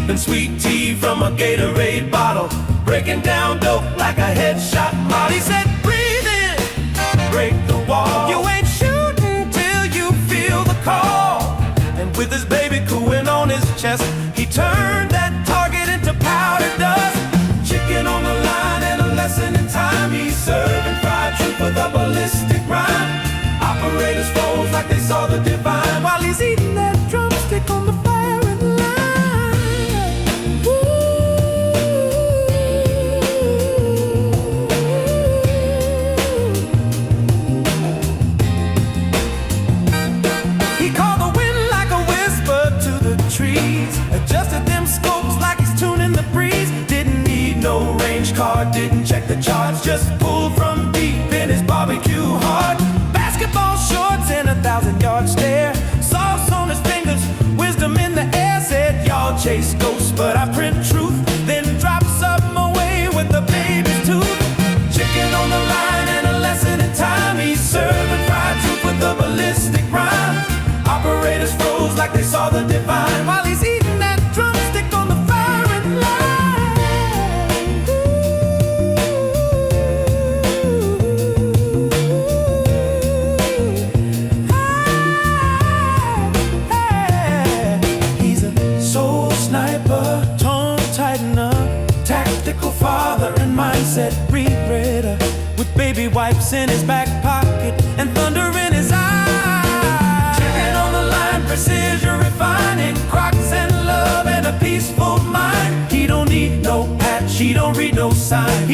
sipping sweet tea from a Gatorade bottle, breaking down dope like a headshot model. He said, breathe in, break the wall. You ain't shooting till you feel the call. And with his baby cooing on his chest, he turned that target into powder dust. Chicken on the line and a lesson in time. He's serving fried truth with a ballistic rhyme. Operators froze like they saw the divine while he's eating that drumstick on the firing line. Ooh. He called the wind like a whisper to the trees, adjusted them scopes like he's tuning the breeze. Didn't need no range card, didn't check the charts, just pulled from deep in his barbecue heart. Basketball shorts and 1,000-yard stare, sauce on his fingers, wisdom in the air. Said, y'all chase ghosts, but I print truth. Then drop something away with the baby's tooth. Chicken on the line and a lesson in time. He's serving fried truth with a ballistic rhyme. Operators froze like they saw the divine while he's eating that drumstick on the firing line. Sniper, tone tighten up, tactical father and mindset rebreeder, with baby wipes in his back pocket and thunder in his eyes. Chicken on the line, precision refining, Crocs and love and a peaceful mind. He don't need no patch, he don't read no sign.